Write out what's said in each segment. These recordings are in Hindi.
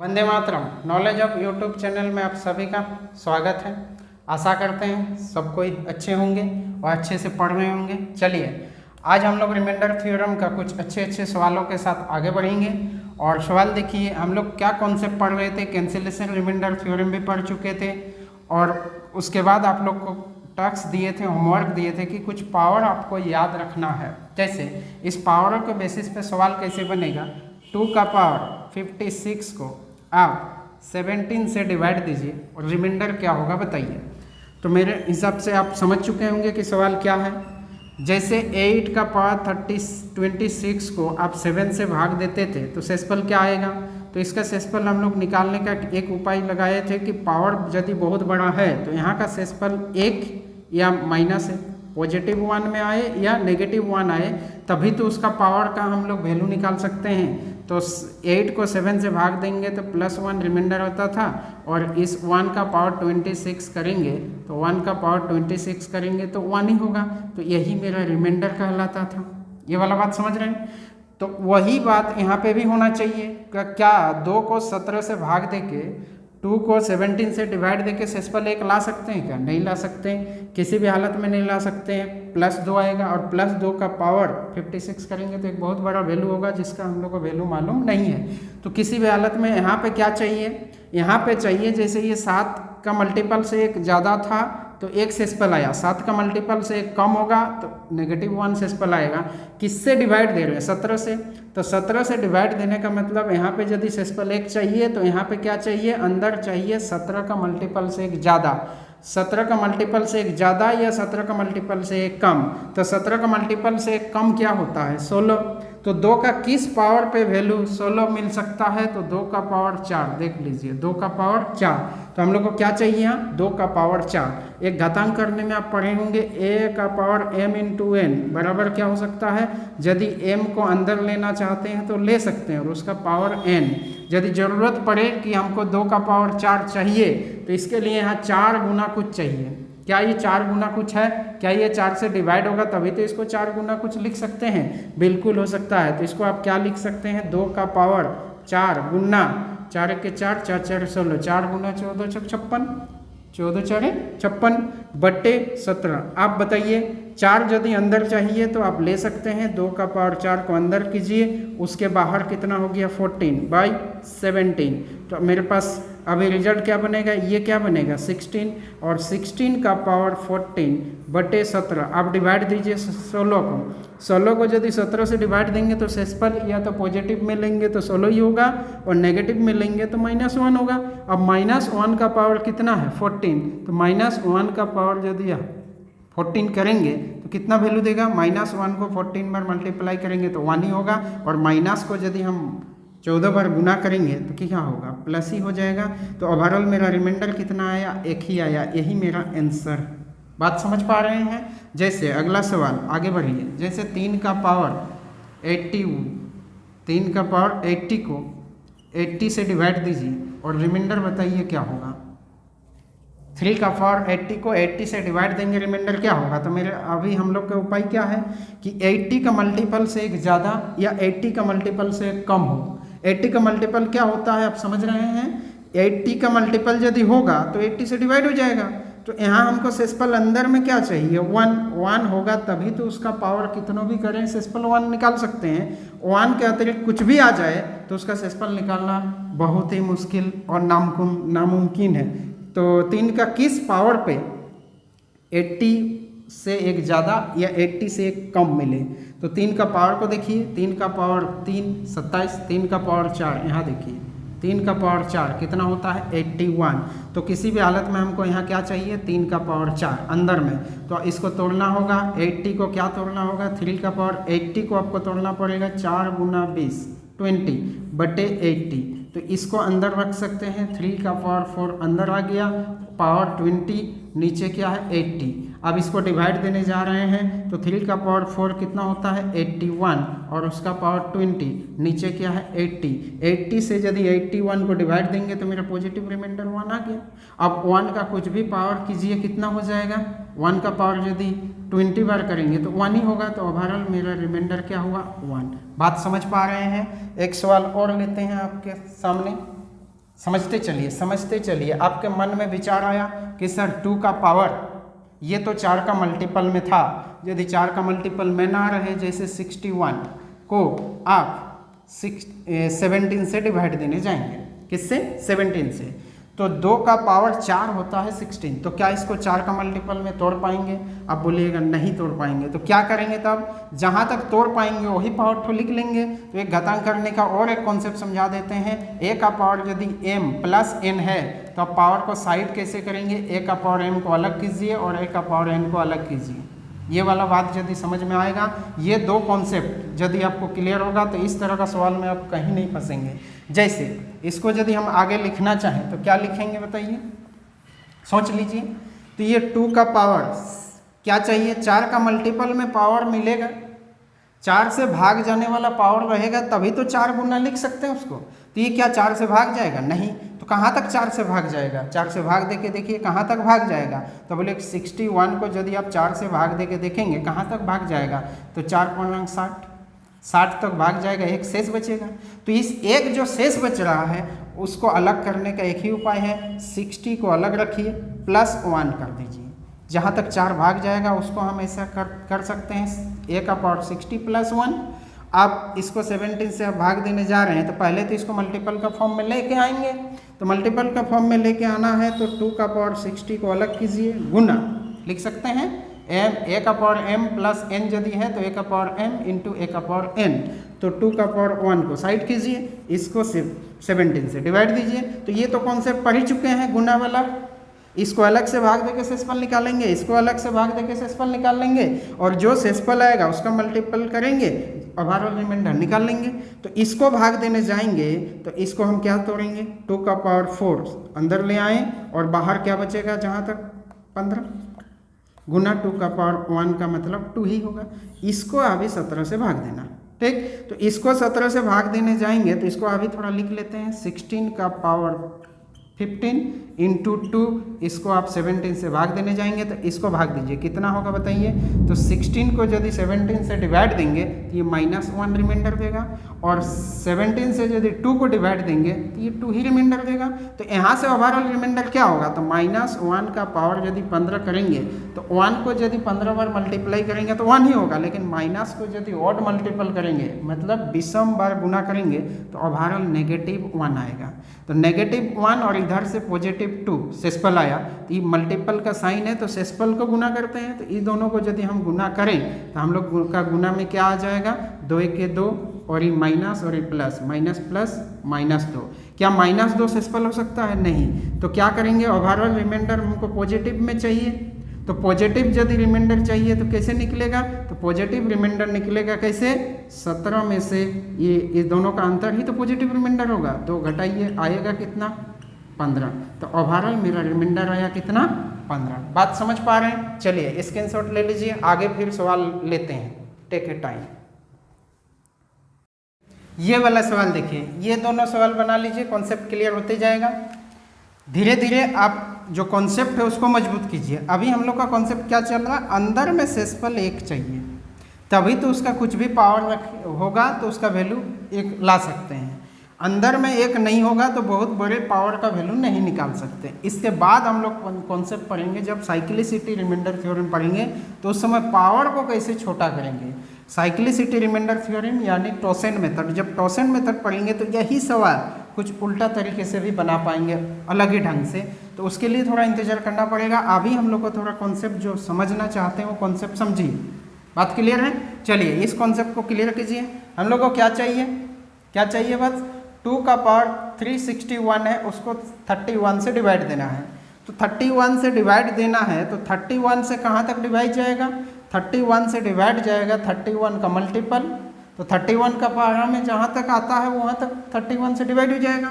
Vande Mataram. Knowledge of YouTube channel में आप सभी का स्वागत है। आशा करते हैं सब कोई अच्छे होंगे और अच्छे से पढ़ रहे होंगे। चलिए आज हम लोग रिमाइंडर थ्योरम का कुछ अच्छे सवालों के साथ आगे बढ़ेंगे। और सवाल देखिए, हम लोग क्या कॉन्सेप्ट पढ़ रहे थे, कैंसिलेशन रिमाइंडर थ्योरम भी पढ़ चुके थे और उसके बाद आप लोग को टास्क दिए थे, होमवर्क दिए थे कि कुछ पावर आपको याद रखना है। जैसे इस पावर के बेसिस पे सवाल कैसे बनेगा, 2 का पावर 56 को आप 17 से डिवाइड दीजिए और रिमाइंडर क्या होगा बताइए। तो मेरे हिसाब से आप समझ चुके होंगे कि सवाल क्या है। जैसे 8 का पावर 26 को आप 7 से भाग देते थे तो शेषफल क्या आएगा। तो इसका शेषफल हम लोग निकालने का एक उपाय लगाए थे कि पावर यदि बहुत बड़ा है तो यहाँ का शेषफल 1 या माइनस है, पॉजिटिव 1 में आए या नेगेटिव 1 आए, तभी तो उसका पावर का हम लोग वैल्यू निकाल सकते हैं। तो 8 को 7 से भाग देंगे तो +1 रिमाइंडर होता था और इस 1 का पावर 26 करेंगे तो 1 का पावर 26 करेंगे तो 1 ही होगा। तो यही मेरा रिमाइंडर कहलाता था। ये वाला बात समझ रहे हैं। तो वही बात यहाँ पे भी होना चाहिए। क्या 2 को 17 से भाग दे के 2 को 17 से डिवाइड देके शेषफल 1 ला सकते हैं क्या? नहीं ला सकते हैं, किसी भी हालत में नहीं ला सकते हैं। +2 आएगा और +2 का पावर 56 करेंगे तो एक बहुत बड़ा वैल्यू होगा जिसका हम लोग को वैल्यू मालूम नहीं है। तो किसी भी हालत में यहाँ पे क्या चाहिए, यहाँ पे चाहिए जैसे ये 7 का मल्टीपल से 1 ज़्यादा था तो 1 शेषफल आया, 7 का मल्टीपल से 1 कम होगा तो -1 शेषफल आएगा। किससे डिवाइड दे रहे हैं? 17 से। तो 17 से डिवाइड देने का मतलब यहाँ पे यदि शेषफल 1 चाहिए तो यहाँ पे क्या चाहिए, अंदर चाहिए 17 का मल्टीपल से 1 ज़्यादा। 17 का मल्टीपल से 1 ज़्यादा या 17 का मल्टीपल से 1 कम। तो 17 का मल्टीपल से 1 कम क्या होता है? 16। तो 2 का किस पावर पे वैल्यू 16 मिल सकता है? तो 2 का पावर 4। देख लीजिए 2 का पावर 4। तो हम लोग को क्या चाहिए यहाँ? 2 का पावर 4। एक घातांक करने में आप पढ़े होंगे a का पावर m × n बराबर क्या हो सकता है। यदि m को अंदर लेना चाहते हैं तो ले सकते हैं और उसका पावर n। यदि ज़रूरत पड़े कि हमको 2 का पावर 4 चाहिए तो इसके लिए यहाँ 4 गुना कुछ चाहिए। क्या ये 4 गुना कुछ है? क्या ये 4 से डिवाइड होगा तभी तो इसको 4 गुना कुछ लिख सकते हैं? बिल्कुल हो सकता है। तो इसको आप क्या लिख सकते हैं, 2 का पावर 4 गुना 4 के 4 4 4 16, 4 गुना 14 56, 14 4 56 बट्टे 17। आप बताइए 4 यदि अंदर चाहिए तो आप ले सकते हैं, 2 का पावर 4 को अंदर कीजिए, उसके बाहर कितना हो गया 14/17। तो मेरे पास अभी रिजल्ट क्या बनेगा, ये क्या बनेगा 16 और 16 का पावर 14/17। आप डिवाइड दीजिए 16 को। 16 को यदि 17 से डिवाइड देंगे तो शेषफल या तो पॉजिटिव में लेंगे तो 16 ही होगा और नेगेटिव में लेंगे तो -1 होगा। अब -1 का पावर कितना है 14। तो -1 का पावर यदि 14 करेंगे तो कितना वैल्यू देगा, -1 को 14 बार मल्टीप्लाई करेंगे तो 1 ही होगा और माइनस को यदि हम 14 बार गुना करेंगे तो क्या होगा, प्लस ही हो जाएगा। तो ओवरऑल मेरा रिमाइंडर कितना आया, 1 ही आया। यही मेरा आंसर। बात समझ पा रहे हैं। जैसे अगला सवाल आगे बढ़िए। जैसे 3 का पावर 80, 3 का पावर 80 को 80 से डिवाइड दीजिए और रिमाइंडर बताइए क्या होगा। 3 का पावर 80 को 80 से डिवाइड देंगे, रिमाइंडर क्या होगा। तो मेरे अभी हम लोग का उपाय क्या है कि 80 का मल्टीपल से 1 ज़्यादा या 80 का मल्टीपल से 1 कम हो। 80 का मल्टीपल क्या होता है आप समझ रहे हैं। 80 का मल्टीपल यदि होगा तो 80 से डिवाइड हो जाएगा। तो यहाँ हमको शेषफल अंदर में क्या चाहिए, 1 होगा तभी तो उसका पावर कितनों भी करें शेषफल 1 निकाल सकते हैं। 1 के अतिरिक्त कुछ भी आ जाए तो उसका शेषफल निकालना बहुत ही मुश्किल और नामुमकिन है। तो 3 का किस पावर पे 80 से 1 ज़्यादा या 80 से 1 कम मिले। तो 3 का पावर को देखिए, 3 का पावर 3 27, 3 का पावर 4 यहाँ देखिए 3 का पावर 4 कितना होता है 81। तो किसी भी हालत में हमको यहाँ क्या चाहिए, 3 का पावर 4 अंदर में। तो इसको तोड़ना होगा, 80 को क्या तोड़ना होगा, 3 का पावर 80 को आपको तोड़ना पड़ेगा 4 गुना 20 20/80। तो इसको अंदर रख सकते हैं, 3 का पावर 4 अंदर आ गया, पावर 20 नीचे क्या है 80। अब इसको डिवाइड देने जा रहे हैं तो 3 का पावर 4 कितना होता है 81 और उसका पावर 20 नीचे क्या है 80। 80 से यदि 81 को डिवाइड देंगे तो मेरा पॉजिटिव रिमाइंडर 1 आ गया। अब 1 का कुछ भी पावर कीजिए कितना हो जाएगा, 1 का पावर यदि 20 बार करेंगे तो 1 ही होगा। तो ओवरऑल मेरा रिमाइंडर क्या हुआ 1। बात समझ पा रहे हैं। एक सवाल और लेते हैं आपके सामने। समझते चलिए। आपके मन में विचार आया कि सर 2 का पावर, ये तो 4 का मल्टीपल में था, यदि 4 का मल्टीपल में ना रहे, जैसे 61 को आप 17 से डिवाइड देने जाएंगे, किससे? 17 से। तो 2 का पावर 4 होता है 16, तो क्या इसको 4 का मल्टीपल में तोड़ पाएंगे? आप बोलिएगा नहीं तोड़ पाएंगे। तो क्या करेंगे तब? जहाँ तक तोड़ पाएंगे वही पावर को लिख लेंगे। तो एक घातांक करने का और एक कॉन्सेप्ट समझा देते हैं। a का पावर यदि m प्लस n है तो आप पावर को साइड कैसे करेंगे? a का पावर m को अलग कीजिए और a का पावर n को अलग कीजिए। ये वाला बात यदि समझ में आएगा, ये 2 कॉन्सेप्ट यदि आपको क्लियर होगा तो इस तरह का सवाल में आप कहीं नहीं फंसेंगे। जैसे इसको यदि हम आगे लिखना चाहें तो क्या लिखेंगे बताइए, सोच लीजिए। तो ये 2 का पावर क्या चाहिए? 4 का मल्टीपल में पावर मिलेगा, 4 से भाग जाने वाला पावर रहेगा, तभी तो 4 गुना लिख सकते हैं उसको। तो ये क्या 4 से भाग जाएगा? नहीं। तो कहाँ तक 4 से भाग जाएगा? 4 से भाग देके देखिए कहाँ तक भाग जाएगा। तो बोले 61 को यदि आप 4 से भाग देके देखेंगे कहाँ तक भाग जाएगा, तो 4 × 60 तक भाग जाएगा, एक शेष बचेगा। तो इस एक जो शेष बच रहा है उसको अलग करने का एक ही उपाय है, 60 को अलग रखिए प्लस 1 कर दीजिए। जहाँ तक 4 भाग जाएगा उसको हम ऐसा कर सकते हैं, a का पावर 60 प्लस 1। आप इसको 17 से आप भाग देने जा रहे हैं तो पहले तो इसको मल्टीपल का फॉर्म में लेके आएंगे। तो मल्टीपल का फॉर्म में लेके आना है तो 2 का पावर 60 को अलग कीजिए, गुना लिख सकते हैं a का पावर m प्लस n यदि है तो a का पावर m इंटू a का पावर n। तो 2 का पावर 1 को साइड कीजिए, इसको 17 से डिवाइड दीजिए। तो ये तो कॉन्सेप्ट पढ़ ही चुके हैं, गुना वाला। इसको अलग से भाग देके शेषफल निकालेंगे, इसको अलग से भाग देके शेषफल निकाल लेंगे, और जो शेषफल आएगा उसका मल्टीपल करेंगे, ओवरऑल रिमाइंडर निकाल लेंगे। तो इसको भाग देने जाएंगे तो इसको हम क्या तोड़ेंगे? 2 का पावर 4 अंदर ले आए और बाहर क्या बचेगा? जहाँ तक 15 गुना 2 का पावर 1 का मतलब 2 ही होगा। इसको अभी 17 से भाग देना, ठीक। तो इसको 17 से भाग देने जाएंगे तो इसको अभी थोड़ा लिख लेते हैं, 16 का पावर 15 इंटू 2, इसको आप 17 से भाग देने जाएंगे तो इसको भाग दीजिए, कितना होगा बताइए? तो 16 को यदि 17 से डिवाइड देंगे तो ये -1 रिमाइंडर देगा, और 17 से यदि 2 को डिवाइड देंगे तो ये 2 ही रिमाइंडर देगा। तो यहाँ से ओवरऑल रिमाइंडर क्या होगा? तो -1 का पावर यदि 15 करेंगे तो 1 को यदि 15 बार मल्टीप्लाई करेंगे तो 1 ही होगा, लेकिन माइनस को यदि ऑड मल्टीपल करेंगे मतलब विषम बार गुना करेंगे तो ओवरऑल -1 आएगा। तो -1 और इधर से +2 शेषफल आया, तो ये मल्टीपल का साइन है तो शेषफल को गुना करते हैं। तो इन दोनों को यदि हम गुना करें तो हम लोग का गुना में क्या आ जाएगा? 2 × 2 और ये माइनस और ये प्लस, माइनस प्लस -2। क्या -2 शेषफल हो सकता है? नहीं। तो क्या करेंगे? ओवरऑल रिमाइंडर हमको पॉजिटिव में चाहिए, तो पॉजिटिव यदि रिमाइंडर चाहिए तो कैसे निकलेगा? तो पॉजिटिव रिमाइंडर निकलेगा कैसे? 17 में से ये दोनों का अंतर ही तो पॉजिटिव रिमाइंडर होगा, तो घटाइए, आएगा कितना? 15। तो ओवरऑल मेरा रिमाइंडर आया कितना? 15। बात समझ पा रहे हैं? चलिए स्क्रीनशॉट ले लीजिए, आगे फिर सवाल लेते हैं, टेक ए टाइम। ये वाला सवाल देखिए, ये दोनों सवाल बना लीजिए, कॉन्सेप्ट क्लियर होते जाएगा। धीरे धीरे आप जो कॉन्सेप्ट है उसको मजबूत कीजिए। अभी हम लोग का कॉन्सेप्ट क्या चल रहा है? अंदर में शेषफल 1 चाहिए, तभी तो उसका कुछ भी पावर होगा तो उसका वैल्यू 1 ला सकते हैं। अंदर में 1 नहीं होगा तो बहुत बड़े पावर का वैल्यू नहीं निकाल सकते। इसके बाद हम लोग कॉन्सेप्ट पढ़ेंगे, जब साइक्लिसिटी रिमाइंडर थ्योरम पढ़ेंगे तो उस समय पावर को कैसे छोटा करेंगे। साइक्लिसिटी रिमाइंडर थ्योरम यानी टॉसेन मेथड, जब टॉसेन मेथड पढ़ेंगे तो यही सवाल कुछ उल्टा तरीके से भी बना पाएंगे, अलग ही ढंग से। तो उसके लिए थोड़ा इंतजार करना पड़ेगा। अभी हम लोग को थोड़ा कॉन्सेप्ट जो समझना चाहते हैं वो कॉन्सेप्ट समझिए। बात क्लियर है? चलिए इस कॉन्सेप्ट को क्लियर कीजिए। हम लोग को क्या चाहिए? क्या चाहिए? बस 2 का पावर 361 है, उसको 31 से डिवाइड देना है। तो 31 से डिवाइड देना है तो 31 से कहाँ तक डिवाइड जाएगा? 31 से डिवाइड जाएगा 31 का मल्टीपल, तो 31 का पावर में जहाँ तक आता है वहाँ तक 31 से डिवाइड हो जाएगा।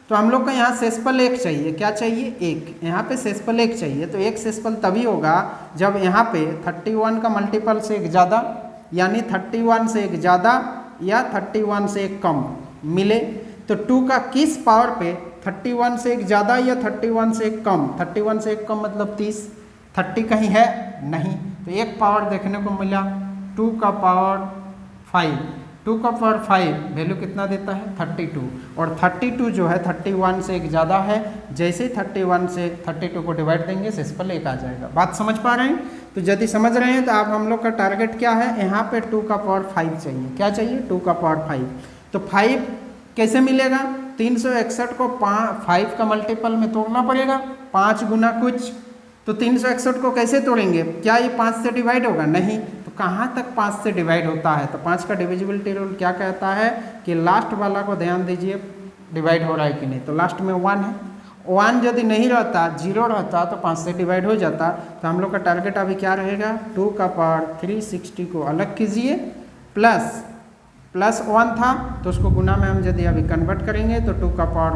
तो हम लोग को यहाँ शेषफल 1 चाहिए। क्या चाहिए? 1। यहाँ पे शेषफल 1 चाहिए, तो एक शेषफल तभी होगा जब यहाँ पे 31 का मल्टीपल से 1 ज़्यादा, यानी 31 से 1 ज़्यादा या 31 से 1 कम मिले। तो 2 का किस पावर पे 31 से 1 ज़्यादा या 31 से 1 कम? 31 से 1 कम मतलब 30। 30 कहीं है? नहीं। तो एक पावर देखने को मिला 2 का पावर 5, 2 का पावर 5 वैल्यू कितना देता है 32, और 32 जो है 31 से एक ज़्यादा है। जैसे ही 31 से 32 को डिवाइड देंगे सिंपल 1 आ जाएगा। बात समझ पा रहे हैं? तो यदि समझ रहे हैं तो आप हम लोग का टारगेट क्या है, यहाँ पे 2 का पावर 5 चाहिए। क्या चाहिए? 2 का पावर 5। तो 5 कैसे मिलेगा? 361 को 5 का मल्टीपल में तोड़ना पड़ेगा, 5 गुना कुछ। तो 361 को कैसे तोड़ेंगे? क्या ये 5 से डिवाइड होगा? नहीं। तो कहाँ तक 5 से डिवाइड होता है? तो 5 का डिविजिबिलिटी रूल क्या कहता है कि लास्ट वाला को ध्यान दीजिए डिवाइड हो रहा है कि नहीं। तो लास्ट में 1 है, 1 यदि नहीं रहता, 0 रहता तो 5 से डिवाइड हो जाता। तो हम लोग का टारगेट अभी क्या रहेगा? 2 का पावर 360 को अलग कीजिए, प्लस 1 था तो उसको गुना में हम यदि अभी कन्वर्ट करेंगे तो 2 का पावर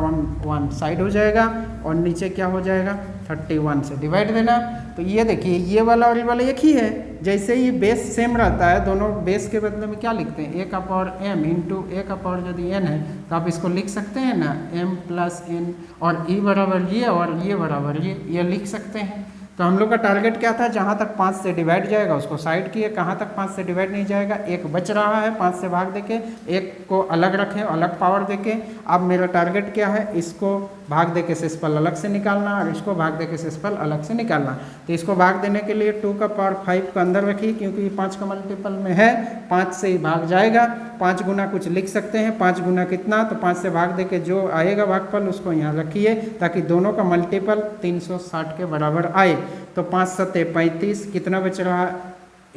1 साइड हो जाएगा, और नीचे क्या हो जाएगा 31 से डिवाइड देना। तो ये देखिए ये वाला और ये वाला एक ही है। जैसे ही बेस सेम रहता है, दोनों बेस के बदले में क्या लिखते हैं? a का पावर m इंटू a का पावर यदि n है तो आप इसको लिख सकते हैं ना m प्लस n, और e बराबर ये और ये बराबर ये लिख सकते हैं। तो हम लोग का टारगेट क्या था? जहाँ तक 5 से डिवाइड जाएगा उसको साइड किए, कहाँ तक 5 से डिवाइड नहीं जाएगा, एक बच रहा है 5 से भाग देके, एक को अलग रखें अलग पावर देके। अब मेरा टारगेट क्या है? इसको भाग देके सिंपल अलग से निकालना और इसको भाग देके सिंपल अलग से निकालना। तो इसको भाग देने के लिए 2 का पावर 5 को अंदर रखिए, क्योंकि ये 5 का मल्टीपल में है, 5 से ही भाग जाएगा। 5 गुना कुछ लिख सकते हैं, 5 गुना कितना? तो 5 से भाग देके जो आएगा भागफल उसको यहाँ रखिए, ताकि दोनों का मल्टीपल 360 के बराबर आए। तो 5 सत्ते 35, कितना बच रहा?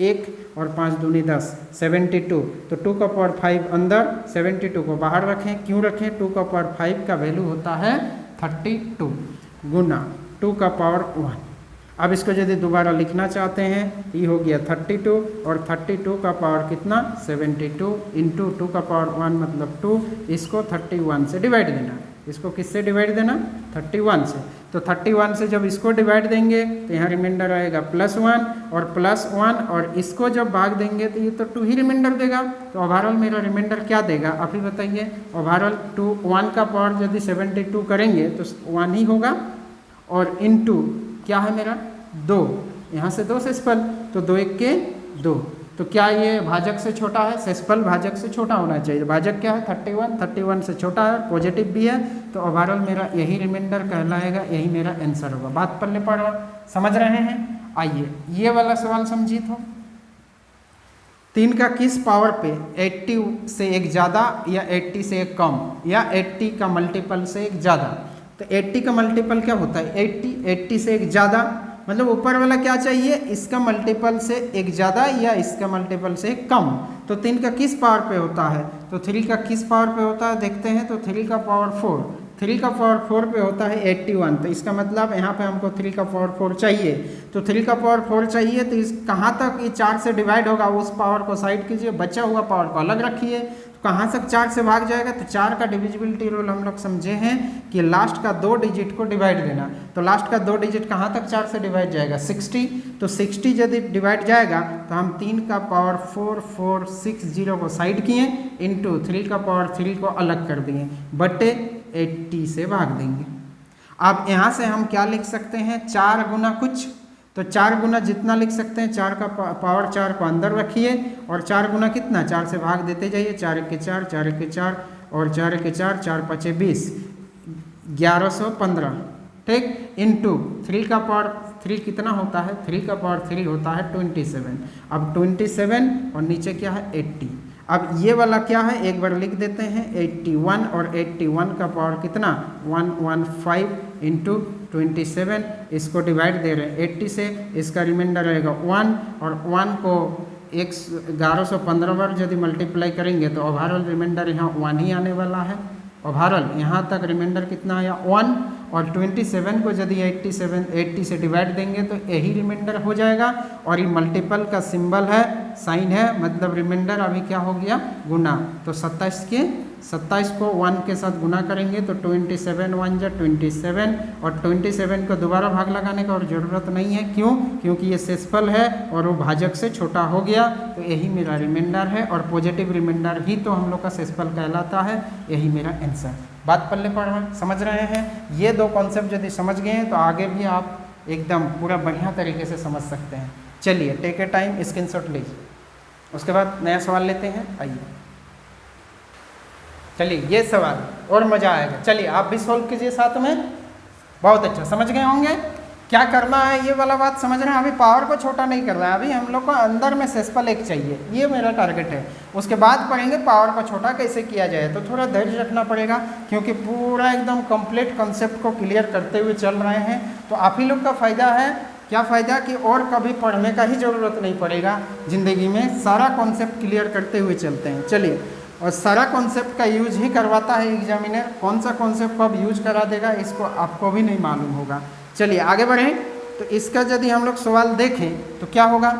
1, और 5 दूनी 10, 72। तो 2 का पावर 5 अंदर, 72 को बाहर रखें। क्यों रखें? 2 का पावर 5 का वैल्यू होता है 32 गुना 2 का पावर 1। अब इसको यदि दोबारा लिखना चाहते हैं, ये हो गया 32, और 32 का पावर कितना? 72 इंटू 2 का पावर 1 मतलब 2, इसको 31 से डिवाइड देना। इसको किससे डिवाइड देना? 31 से। तो 31 से जब इसको डिवाइड देंगे तो यहाँ रिमाइंडर आएगा +1, और +1, और इसको जब भाग देंगे तो ये तो 2 ही रिमाइंडर देगा। तो ओवरऑल मेरा रिमाइंडर क्या देगा आप ही बताइए? ओवरऑल 1 का पावर यदि 72 करेंगे तो 1 ही होगा, और इनटू क्या है मेरा 2, यहाँ से 2 सेस्पल, तो 2 1 के 2। तो क्या ये भाजक से छोटा है? सेस्पल भाजक से छोटा होना चाहिए। भाजक क्या है? 31 से छोटा है, पॉजिटिव भी है। तो ओवरऑल मेरा यही रिमाइंडर कहलाएगा, यही मेरा आंसर होगा। बात पल्ले पड़ रहा, समझ रहे हैं? आइए ये वाला सवाल समझिए। तो 3 का किस पावर पे 80 से एक ज़्यादा या 80 से एक कम, या 80 का मल्टीपल से एक ज़्यादा? तो 80 का मल्टीपल क्या होता है? 80 से एक ज़्यादा, मतलब ऊपर वाला क्या चाहिए? इसका मल्टीपल से एक ज़्यादा या इसका मल्टीपल से एक कम। तो 3 का किस पावर पे होता है? तो 3 का किस पावर पे होता है देखते हैं। तो 3 का पावर 4, 3 का पावर 4 पे होता है 81। तो इसका मतलब यहाँ पे हमको 3 का पावर 4 चाहिए। तो 3 का पावर 4 चाहिए, तो इस कहाँ तक ये 4 से डिवाइड होगा उस पावर को साइड कीजिए, बचा हुआ पावर को अलग रखिए। कहाँ तक 4 से भाग जाएगा? तो 4 का डिविजिबिलिटी रूल हम लोग समझे हैं कि लास्ट का 2 डिजिट को डिवाइड देना। तो लास्ट का 2 डिजिट कहाँ तक 4 से डिवाइड जाएगा? 60। तो 60 यदि डिवाइड जाएगा तो हम 3 का पावर 4 को साइड किए, इंटू 3 का पावर 3 को अलग कर दिए, बटे 80 से भाग देंगे। अब यहाँ से हम क्या लिख सकते हैं? 4 गुना कुछ, तो 4 गुना जितना लिख सकते हैं, 4 का पावर 4 को अंदर रखिए, और 4 गुना कितना? 4 से भाग देते जाइए, 4 1 के 4, 4 1 के 4, और 4 1 के 4, 4 5 20, 1115, ठीक, इंटू 3 का पावर 3 कितना होता है? 3 का पावर 3 होता है 27। अब 27 और नीचे क्या है? 80। अब ये वाला क्या है? एक बार लिख देते हैं 81, और 81 का पावर कितना? 115 इंटू 27, इसको डिवाइड दे रहे हैं 80 से, इसका रिमाइंडर रहेगा 1, और 1 को 1115 बार यदि मल्टीप्लाई करेंगे तो ओवरऑल रिमाइंडर यहाँ 1 ही आने वाला है। ओवरऑल यहाँ तक रिमाइंडर कितना आया? 1, और 27 को यदि 80 से डिवाइड देंगे तो यही रिमाइंडर हो जाएगा, और ये मल्टीपल का सिंबल है, साइन है, मतलब रिमाइंडर अभी क्या हो गया? गुना। तो 27 को 1 के साथ गुना करेंगे तो 27 1 जा 27, और 27 को दोबारा भाग लगाने का और ज़रूरत नहीं है। क्यों? क्योंकि ये सेस्पल है और वो भाजक से छोटा हो गया। तो यही मेरा रिमाइंडर है, और पॉजिटिव रिमाइंडर ही तो हम लोग का सेस्पल कहलाता है। यही मेरा आंसर। बात पल्ले पड़ रहा है, समझ रहे हैं? ये 2 कॉन्सेप्ट यदि समझ गए हैं तो आगे भी आप एकदम पूरा बढ़िया तरीके से समझ सकते हैं। चलिए टेक ए टाइम, स्क्रीनशॉट लीजिए, उसके बाद नया सवाल लेते हैं। आइए चलिए ये सवाल और मज़ा आएगा। चलिए आप भी सोल्व कीजिए साथ में। बहुत अच्छा समझ गए होंगे क्या करना है, ये वाला बात समझ रहे हैं। अभी पावर को छोटा नहीं करना है, अभी हम लोग को अंदर में सेसपल एक चाहिए, ये मेरा टारगेट है। उसके बाद पढ़ेंगे पावर को छोटा कैसे किया जाए। तो थोड़ा धैर्य रखना पड़ेगा क्योंकि पूरा एकदम कंप्लीट कॉन्सेप्ट को क्लियर करते हुए चल रहे हैं। तो आप ही लोग का फ़ायदा है। क्या फ़ायदा कि और कभी पढ़ने का ही ज़रूरत नहीं पड़ेगा ज़िंदगी में, सारा कॉन्सेप्ट क्लियर करते हुए चलते हैं। चलिए, और सारा कॉन्सेप्ट का यूज ही करवाता है एग्जामिनर, कौन सा कॉन्सेप्ट कब यूज करा देगा इसको आपको भी नहीं मालूम होगा। चलिए आगे बढ़ें। तो इसका यदि हम लोग सवाल देखें तो क्या होगा,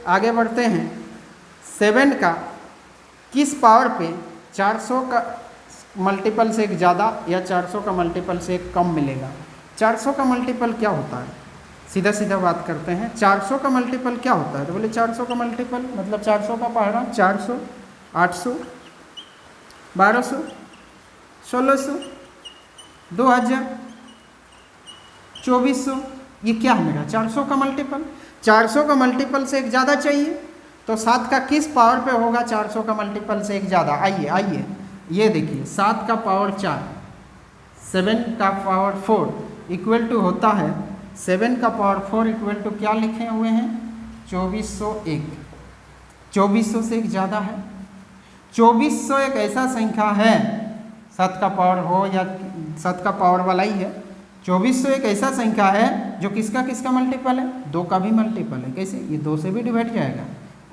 आगे बढ़ते हैं। 7 का किस पावर पे 400 का मल्टीपल से एक ज़्यादा या 400 का मल्टीपल से एक कम मिलेगा। 400 का मल्टीपल क्या होता है, सीधा सीधा बात करते हैं। 400 का मल्टीपल क्या होता है, तो बोले 400 का मल्टीपल मतलब 400 का पहाड़ा 400, 800, 1200, 1600, 2000, 2400, ये क्या है मेरा 400 का मल्टीपल। 400 का मल्टीपल से एक ज़्यादा चाहिए, तो 7 का किस पावर पे होगा 400 का मल्टीपल से एक ज़्यादा। आइए ये देखिए, 7 का पावर 4, 7 का पावर 4 इक्वल टू होता है 7 का पावर 4 इक्वल टू क्या लिखे हुए हैं 2401। 2400 से एक ज़्यादा है। 2400 एक ऐसा संख्या है, 7 का पावर हो या 7 का पावर वाला ही है। 2400 एक ऐसा संख्या है जो किसका किसका मल्टीपल है, 2 का भी मल्टीपल है। कैसे, ये 2 से भी डिवाइड जाएगा,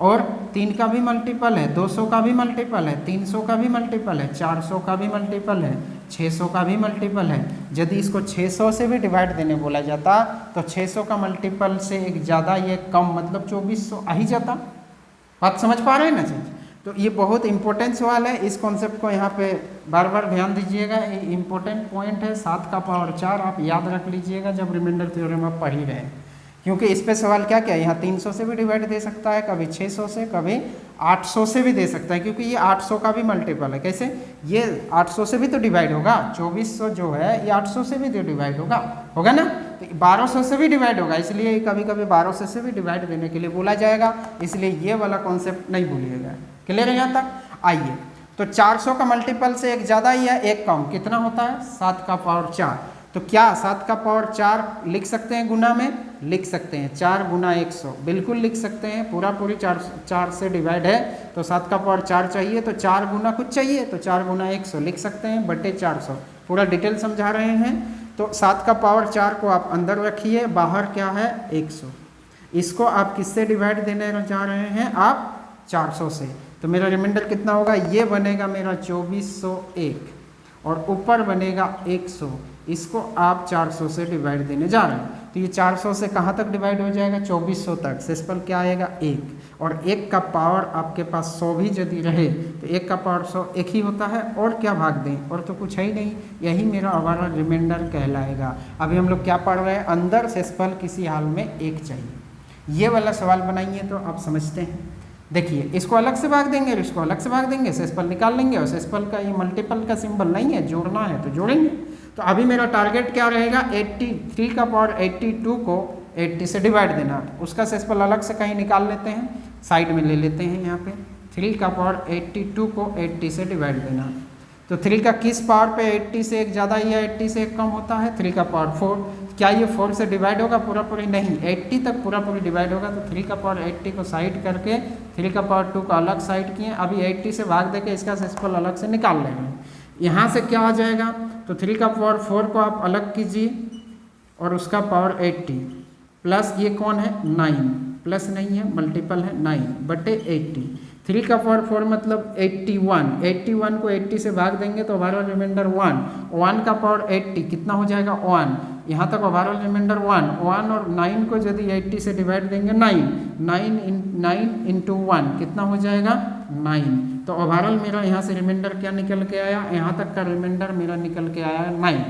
और 3 का भी मल्टीपल है, 200 का भी मल्टीपल है, 300 का भी मल्टीपल है, 400 का भी मल्टीपल है, 600 का भी मल्टीपल है। यदि इसको 600 से भी डिवाइड देने बोला जाता तो 600 का मल्टीपल से एक ज़्यादा ये कम मतलब 2400 आ ही जाता। बात समझ पा रहे हैं ना चीज़। तो ये बहुत इंपॉर्टेंट सवाल है, इस कॉन्सेप्ट को यहाँ पे बार बार ध्यान दीजिएगा। ये इंपॉर्टेंट पॉइंट है। 7 का पावर 4 आप याद रख लीजिएगा जब रिमाइंडर थ्योरम आप पढ़ ही रहे हैं, क्योंकि इस पे सवाल क्या क्या है, यहाँ 300 से भी डिवाइड दे सकता है, कभी 600 से, कभी 800 से भी दे सकता है, क्योंकि ये 800 का भी मल्टीपल है। कैसे, ये 800 से भी तो डिवाइड होगा, 2400 जो है ये 800 से भी तो डिवाइड होगा ना, तो 1200 से भी डिवाइड होगा, इसलिए कभी कभी 1200 से भी डिवाइड देने के लिए बोला जाएगा, इसलिए ये वाला कॉन्सेप्ट नहीं भूलिएगा। क्लियर है यहाँ तक। आइए, तो 400 का मल्टीपल से एक ज़्यादा या एक कम कितना होता है 7 का पावर 4। तो क्या 7 का पावर 4 लिख सकते हैं, गुना में लिख सकते हैं, 4 गुना 100 बिल्कुल लिख सकते हैं। पूरा पूरी 4 से डिवाइड है तो 7 का पावर 4 चाहिए, तो 4 गुना कुछ चाहिए तो 4 गुना 100 लिख सकते हैं बटे 400। पूरा डिटेल समझा रहे हैं। तो 7 का पावर 4 को आप अंदर रखिए, बाहर क्या है 100। इसको आप किससे डिवाइड देने जा रहे हैं, आप 400 से। तो मेरा रिमाइंडर कितना होगा, ये बनेगा मेरा 2401 और ऊपर बनेगा 100। इसको आप 400 से डिवाइड देने जा रहे हैं, तो ये 400 से कहाँ तक डिवाइड हो जाएगा 2400 तक। सेसपल क्या आएगा 1, और 1 का पावर आपके पास 100 भी यदि रहे तो 1 का पावर 100 एक ही होता है, और क्या भाग दें, और तो कुछ है ही नहीं। यही मेरा हमारा रिमाइंडर कहलाएगा। अभी हम लोग क्या पढ़ रहे हैं, अंदर सेसपल किसी हाल में 1 चाहिए। ये वाला सवाल बनाइए तो आप समझते हैं। देखिए, इसको अलग से भाग देंगे और इसको अलग से भाग देंगे, सेसपल निकाल लेंगे, और सेसपल का ये मल्टीपल का सिंबल नहीं है, जोड़ना है तो जोड़ेंगे। तो अभी मेरा टारगेट क्या रहेगा, 83 का पावर 82 को 80 से डिवाइड देना। उसका सेसपल अलग से कहीं निकाल लेते हैं, साइड में ले लेते हैं। यहाँ पे 3 का पावर 82 को 80 से डिवाइड देना। तो 3 का किस पावर पे 80 से एक ज़्यादा या 80 से एक कम होता है, 3 का पावर 4। क्या ये 4 से डिवाइड होगा पूरा पूरी, नहीं, 80 तक पूरा पूरी डिवाइड होगा। तो 3 का पावर 80 को साइड करके 3 का पावर 2 को अलग साइड किए। अभी 80 से भाग देके इसका सेसपल अलग से निकाल रहे हैं। यहाँ से क्या आ जाएगा, तो 3 का पावर 4 को आप अलग कीजिए और उसका पावर 80 प्लस ये कौन है 9, प्लस नहीं है मल्टीपल है 9 बटे 80। 3 का पावर 4 मतलब 81, 81 को 80 से भाग देंगे तो हमारा रिमाइंडर 1 का पावर 80 कितना हो जाएगा 1। यहाँ तक हमारा रिमाइंडर 1 और 9 को यदि 80 से डिवाइड देंगे 9 इंटू 1 कितना हो जाएगा 9। तो ओवरऑल मेरा यहाँ से रिमाइंडर क्या निकल के आया, यहाँ तक का रिमाइंडर मेरा निकल के आया 9।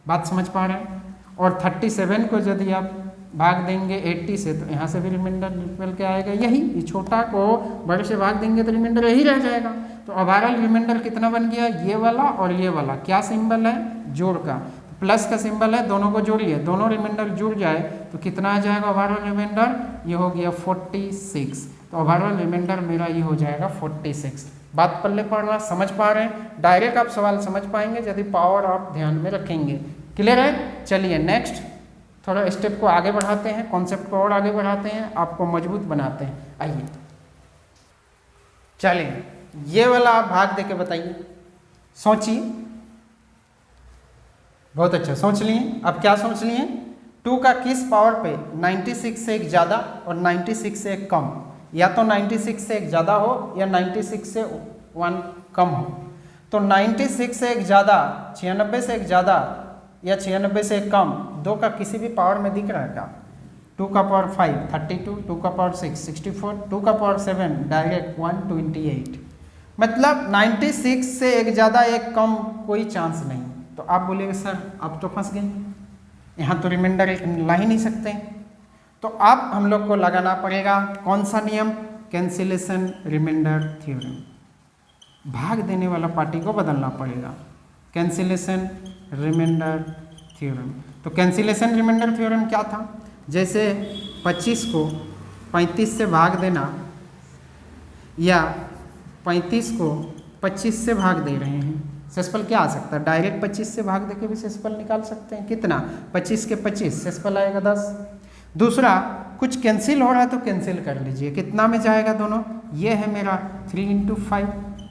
बात समझ पा रहे हैं। और 37 को यदि आप भाग देंगे 80 से तो यहाँ से भी रिमाइंडर निकल के आएगा यही। छोटा को बड़े से भाग देंगे तो रिमाइंडर यही रह जाएगा। तो ओवरऑल रिमाइंडर कितना बन गया, ये वाला और ये वाला क्या सिंबल है, जोड़ का, प्लस का सिंबल है, दोनों को जोड़िए, दोनों रिमाइंडर जुड़ जाए तो कितना आ जाएगा ओवरऑल रिमाइंडर, ये हो गया 46। तो ओवरऑल रिमाइंडर मेरा ये हो जाएगा 46। बात पल्ले पड़ रहा, समझ पा रहे हैं? डायरेक्ट आप सवाल समझ पाएंगे यदि पावर आप ध्यान में रखेंगे। क्लियर है? चलिए नेक्स्ट थोड़ा स्टेप को आगे बढ़ाते हैं, कॉन्सेप्ट को और आगे बढ़ाते हैं, आपको मजबूत बनाते हैं। आइए चलिए ये वाला आप भाग देके बताइए, सोचिए। बहुत अच्छा सोच लिए। अब क्या सोच लिए? 2 का किस पावर पे 96 से एक ज़्यादा और 96 से एक कम, या तो 96 से एक ज़्यादा हो या 96 से 1 कम हो। तो 96 से एक ज़्यादा, 96 से एक ज़्यादा या 96 से एक कम, 2 का किसी भी पावर में दिख रहा है क्या? 2 का पावर 5 32, 2 का पावर 6 64, 2 का पावर 7 डायरेक्ट 128। मतलब 96 से एक ज़्यादा एक कम कोई चांस नहीं। तो आप बोलेंगे सर आप तो फंस गए, यहाँ तो रिमाइंडर ला ही नहीं सकते। तो अब हम लोग को लगाना पड़ेगा कौन सा नियम? Cancellation remainder theorem. भाग देने वाला पार्टी को बदलना पड़ेगा, कैंसिलेशन रिमाइंडर थ्योरम। तो कैंसिलेशन रिमाइंडर थ्योरम क्या था? जैसे 25 को 35 से भाग देना, या 35 को 25 से भाग दे रहे हैं, सेसफल क्या आ सकता है? डायरेक्ट 25 से भाग देके भी सेसफल निकाल सकते हैं। कितना? 25 के 25, सेसफल आएगा 10। दूसरा, कुछ कैंसिल हो रहा है तो कैंसिल कर लीजिए। कितना में जाएगा दोनों? ये है मेरा 3 × 5,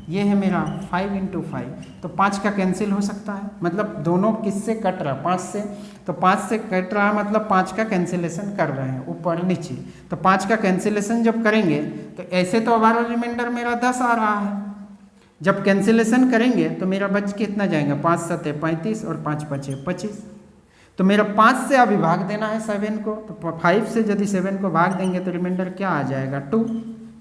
ये है मेरा 5 × 5। तो 5 का कैंसिल हो सकता है, मतलब दोनों किससे कट रहा है? 5 से। तो 5 से कट रहा है मतलब 5 का कैंसिलेशन कर रहे हैं ऊपर नीचे। तो 5 का कैंसिलेशन जब करेंगे तो ऐसे तो ओवरऑल रिमाइंडर मेरा 10 आ रहा है। जब कैंसिलेशन करेंगे तो मेरा बच कितना जाएगा? 5 × 7 = 35 और 5 × 5 = 25। तो मेरा 5 से अभी भाग देना है 7 को। तो 5 से यदि 7 को भाग देंगे तो रिमाइंडर क्या आ जाएगा? 2।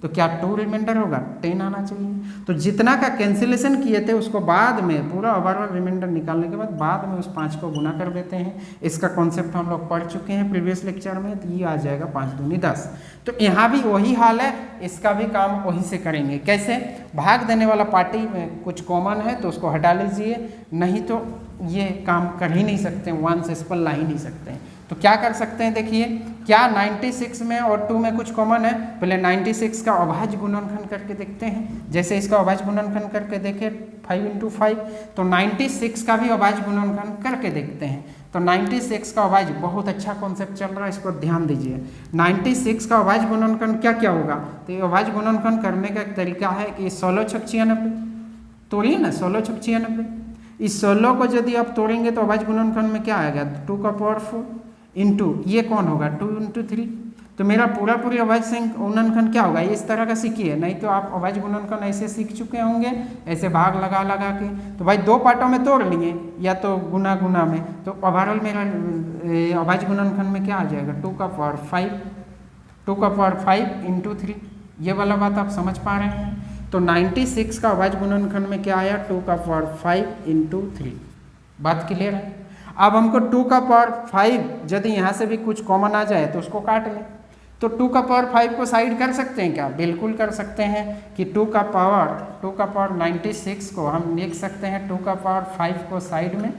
तो क्या 2 रिमाइंडर होगा? 10 आना चाहिए। तो जितना का कैंसिलेशन किए थे उसको बाद में पूरा ओवरऑल रिमाइंडर निकालने के बाद में उस 5 को गुना कर देते हैं। इसका कॉन्सेप्ट हम लोग पढ़ चुके हैं प्रीवियस लेक्चर में। तो ये आ जाएगा 5 दूनी 10। तो यहाँ भी वही हाल है, इसका भी काम वही से करेंगे। कैसे? भाग देने वाला पार्टी में कुछ कॉमन है तो उसको हटा लीजिए, नहीं तो ये काम कर ही नहीं सकते, 1 सेसफल ला ही नहीं सकते। तो क्या कर सकते हैं? देखिए, क्या 96 में और 2 में कुछ कॉमन है? पहले 96 का अभाज्य गुणनखंड करके देखते हैं। जैसे इसका अभाज्य गुणनखंड करके देखें 5 × 5, तो 96 का भी अभाज्य गुणनखंड करके देखते हैं। तो 96 का अभाज्य, बहुत अच्छा कॉन्सेप्ट चल रहा है, इस पर ध्यान दीजिए। 96 का अभाज्य गुणनखंड क्या क्या होगा? तो ये अभाज्य गुणनखंड करने का एक तरीका है कि 16 × 6 = 96, तोड़िए ना, 16 × 6 = 96। इस 16 को यदि आप तोड़ेंगे तो अभाज्य गुणनखंड में क्या आएगा? 2 का पावर 4 इंटू ये कौन होगा? 2 × 3। तो मेरा पूरी अभाज्य गुणनखंड क्या होगा? इस तरह का सीखिए, नहीं तो आप अभाज्य गुणनखंड ऐसे सीख चुके होंगे, ऐसे भाग लगा लगा के। तो भाई 2 पार्टों में तोड़ लिए या तो गुना गुना में, तो ओवरऑल मेरा अभाज्य गुणनखंड में क्या आ जाएगा? 2 का पावर 5, 2 का पावर 5 × 3। ये वाला बात आप समझ पा रहे हैं? तो 96 का अभाज्य गुणनखंड में क्या आया? 2 का पावर 5 × 3। बात क्लियर है? अब हमको 2 का पावर 5 यदि यहाँ से भी कुछ कॉमन आ जाए तो उसको काट लें। तो 2 का पावर 5 को साइड कर सकते हैं क्या? बिल्कुल कर सकते हैं कि 2 का पावर 96 को हम लिख सकते हैं 2 का पावर 5 को साइड में,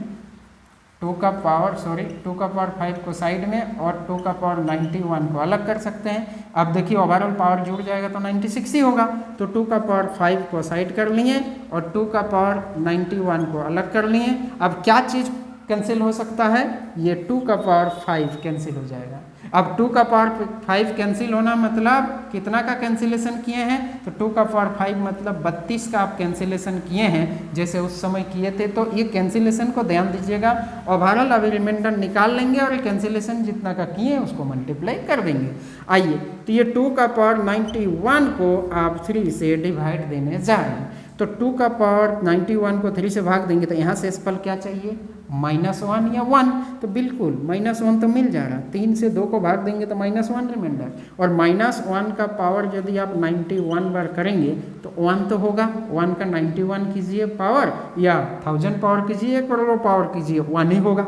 2 का पावर 5 को साइड में और 2 का पावर 91 को अलग कर सकते हैं। अब देखिए ओवरऑल पावर जुड़ जाएगा तो 96 ही होगा। तो 2 का पावर 5 को साइड कर लिए और 2 का पावर 91 को अलग कर लिए। अब क्या चीज़ कैंसिल हो सकता है? ये 2 का पावर 5 कैंसिल हो जाएगा। अब 2 का पावर 5 कैंसिल होना मतलब कितना का कैंसिलेशन किए हैं? तो 2 का पावर 5 मतलब 32 का आप कैंसिलेशन किए हैं जैसे उस समय किए थे। तो ये कैंसिलेशन को ध्यान दीजिएगा। ओवरऑल अभी रिमाइंडर निकाल लेंगे और कैंसिलेशन जितना का किए हैं उसको मल्टीप्लाई कर देंगे। आइए, तो ये 2 का पावर 91 को आप 3 से डिवाइड देने जा रहे हैं। तो 2 का पावर 91 को 3 से भाग देंगे तो यहाँ से फल क्या चाहिए? -1 या 1। तो बिल्कुल -1 तो मिल जा रहा। 3 से 2 को भाग देंगे तो -1 रिमाइंडर, और -1 का पावर यदि आप 91 बार करेंगे तो 1 तो होगा। 1 का 91 कीजिए पावर, या 1000 पावर कीजिए, करोड़ों पावर कीजिए, 1 ही होगा।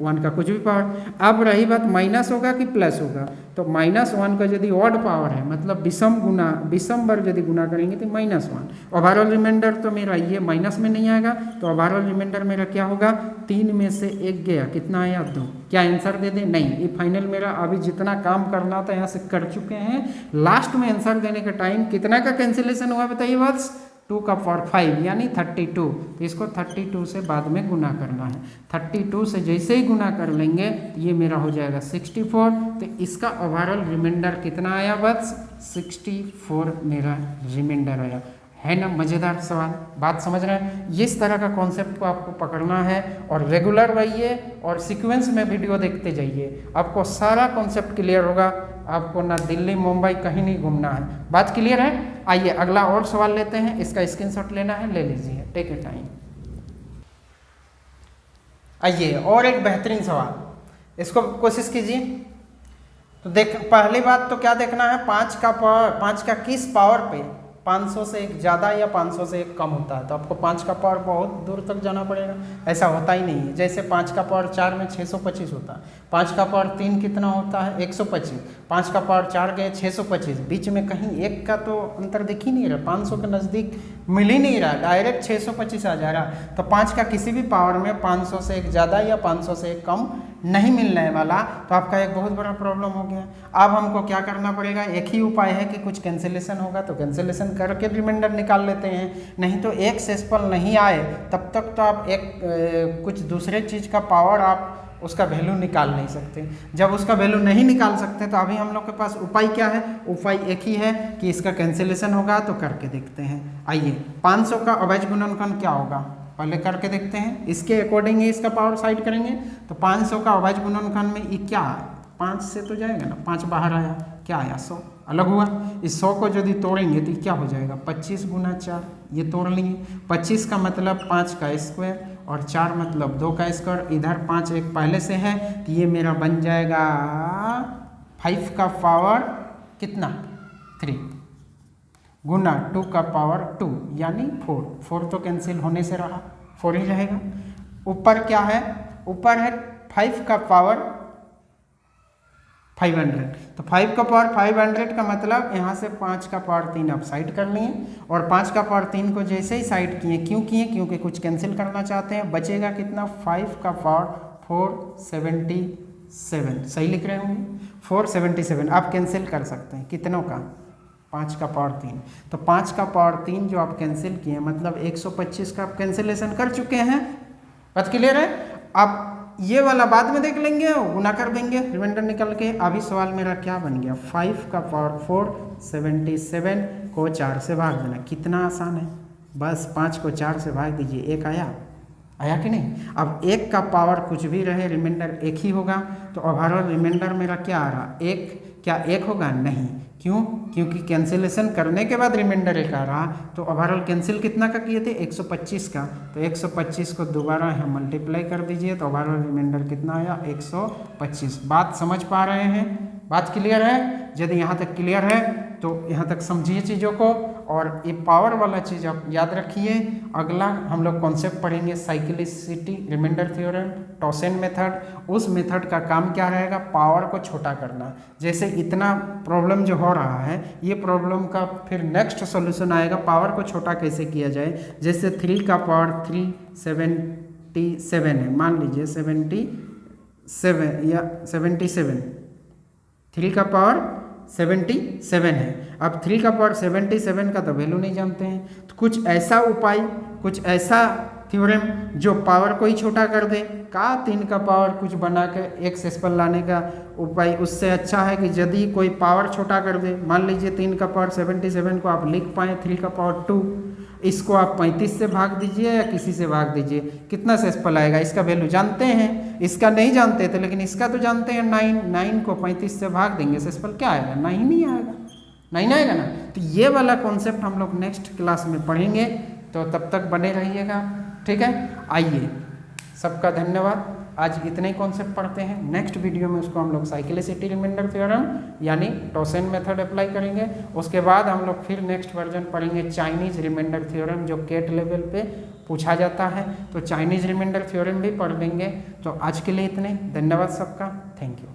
1 का कुछ भी पावर। अब रही बात माइनस होगा कि प्लस होगा, तो -1 का यदि ऑड पावर है मतलब विषम बार यदि गुना करेंगे तो -1। ओवरऑल रिमाइंडर तो मेरा ये माइनस में नहीं आएगा, तो ओवरऑल रिमाइंडर मेरा क्या होगा? 3 में से 1 गया, कितना आया? 2। क्या आंसर दे दें? नहीं, ये फाइनल मेरा अभी जितना काम करना था यहाँ से कर चुके हैं। लास्ट में आंसर देने का टाइम कितना का कैंसिलेशन हुआ बताइए बस? 2 का पावर 5 यानी 32, तो इसको 32 से बाद में गुना करना है। 32 से जैसे ही गुना कर लेंगे ये मेरा हो जाएगा 64, तो इसका ओवरऑल रिमाइंडर कितना आया, बस 64 मेरा रिमाइंडर आया। है ना मज़ेदार सवाल, बात समझ रहे हैं। इस तरह का कॉन्सेप्ट को आपको पकड़ना है और रेगुलर रहिए और सीक्वेंस में वीडियो देखते जाइए, आपको सारा कॉन्सेप्ट क्लियर होगा। आपको ना दिल्ली मुंबई कहीं नहीं घूमना है। बात क्लियर है। आइए अगला और सवाल लेते हैं, इसका स्क्रीनशॉट लेना है, ले लीजिए, टेक इट टाइम। आइए और एक बेहतरीन सवाल, इसको कोशिश कीजिए। तो देख, पहली बात तो क्या देखना है, 5 का पावर, 5 का किस पावर पे 500 से एक ज़्यादा या 500 से एक कम होता है। तो आपको 5 का पावर बहुत दूर तक जाना पड़ेगा, ऐसा होता ही नहीं है। जैसे 5 का पावर 4 में 625 होता है, 5 का पावर 3 कितना होता है 125, 5 का पावर 4 गए 625, बीच में कहीं एक का तो अंतर दिख ही नहीं रहा, 500 के नज़दीक मिल ही नहीं रहा, डायरेक्ट 625 आ जा रहा। तो 5 का किसी भी पावर में 500 से एक ज़्यादा या 500 से एक कम नहीं मिलने वाला, तो आपका एक बहुत बड़ा प्रॉब्लम हो गया। अब हमको क्या करना पड़ेगा, एक ही उपाय है कि कुछ कैंसिलेशन होगा तो कैंसिलेशन करके रिमाइंडर निकाल लेते हैं, नहीं तो एक सेसपल नहीं आए तब तक तो आप कुछ दूसरे चीज़ का पावर आप उसका वैल्यू निकाल नहीं सकते। जब उसका वैल्यू नहीं निकाल सकते तो अभी हम लोग के पास उपाय क्या है, उपाय एक ही है कि इसका कैंसिलेशन होगा, तो करके देखते हैं। आइए 500 का अवैध गुणनखंड क्या होगा पहले करके देखते हैं, इसके अकॉर्डिंग ही इसका पावर साइड करेंगे। तो 500 का अवैध गुणनखंड में ये क्या है, 5 से तो जाएगा ना, 5 बाहर आया, क्या आया 100 अलग हुआ। इस 100 को यदि तोड़ेंगे तो क्या हो जाएगा 25 गुना 4, ये तोड़ लिए। 25 का मतलब 5 का स्क्वायर और 4 मतलब 2 का स्क्वायर, इधर 5 एक पहले से है, तो ये मेरा बन जाएगा 5 का पावर कितना 3 गुना 2 का पावर 2 यानी 4 तो कैंसिल होने से रहा, 4 ही रहेगा। ऊपर क्या है, ऊपर है 5 का पावर 500, तो 5 का पावर 500 का मतलब यहाँ से 5 का पावर 3 आप साइड कर लिए, और 5 का पावर 3 को जैसे ही साइड किए, क्यों किए, क्योंकि कुछ कैंसिल करना चाहते हैं। बचेगा कितना 5 का पावर 477, सही लिख रहे होंगे 477। आप कैंसिल कर सकते हैं कितनों का, 5 का पावर 3, तो 5 का पावर 3 जो आप कैंसिल किए मतलब 125 का आप कैंसिलेशन कर चुके हैं। बात क्लियर है। आप ये वाला बाद में देख लेंगे, गुना कर देंगे रिमाइंडर निकल के। अभी सवाल मेरा क्या बन गया, 5 का पावर 477 को 4 से भाग देना, कितना आसान है, बस 5 को 4 से भाग दीजिए, 1 आया कि नहीं। अब 1 का पावर कुछ भी रहे रिमाइंडर एक ही होगा, तो ओवरऑल रिमाइंडर मेरा क्या आ रहा 1, क्या 1 होगा, नहीं, क्यों, क्योंकि कैंसिलेशन करने के बाद रिमाइंडर 1 आ रहा। तो ओवरऑल कैंसिल कितना का किए थे 125 का, तो 125 को दोबारा यहाँ मल्टीप्लाई कर दीजिए, तो ओवरऑल रिमाइंडर कितना आया 125। बात समझ पा रहे हैं, बात क्लियर है। यदि यहाँ तक क्लियर है तो यहाँ तक समझिए चीज़ों को, और ये पावर वाला चीज़ आप याद रखिए। अगला हम लोग कॉन्सेप्ट पढ़ेंगे साइक्लिसिटी रिमाइंडर थ्योरम, टॉसेन मेथड। उस मेथड का काम क्या रहेगा, पावर को छोटा करना। जैसे इतना प्रॉब्लम जो हो रहा है, ये प्रॉब्लम का फिर नेक्स्ट सॉल्यूशन आएगा, पावर को छोटा कैसे किया जाए। जैसे 3 का पावर 377 है, मान लीजिए 77 या 77, 3 का पावर 77 है। अब 3 का पावर 77 का तो वैल्यू नहीं जानते हैं, तो कुछ ऐसा उपाय, कुछ ऐसा थ्योरम जो पावर को ही छोटा कर दे। का 3 का पावर कुछ बना के एक सेसपल लाने का उपाय उससे अच्छा है कि यदि कोई पावर छोटा कर दे, मान लीजिए 3 का पावर 77 को आप लिख पाएँ 3 का पावर 2, इसको आप 35 से भाग दीजिए या किसी से भाग दीजिए, कितना सेसपल आएगा, इसका वैल्यू जानते हैं, इसका नहीं जानते थे, लेकिन इसका तो जानते हैं 9 को 35 से भाग देंगे, सेसपल क्या आएगा 9 नहीं आएगा, 9 आएगा ना। तो ये वाला कॉन्सेप्ट हम लोग नेक्स्ट क्लास में पढ़ेंगे, तो तब तक बने रहिएगा, ठीक है। आइए, सबका धन्यवाद। आज इतने ही कॉन्सेप्ट पढ़ते हैं, नेक्स्ट वीडियो में उसको हम लोग साइक्लिसिटी रिमाइंडर थ्योरम यानी टॉसेन मेथड अप्लाई करेंगे। उसके बाद हम लोग फिर नेक्स्ट वर्जन पढ़ेंगे चाइनीज रिमाइंडर थ्योरम, जो केट लेवल पे पूछा जाता है, तो चाइनीज रिमाइंडर थ्योरम भी पढ़ लेंगे। तो आज के लिए इतने, धन्यवाद सबका, थैंक यू।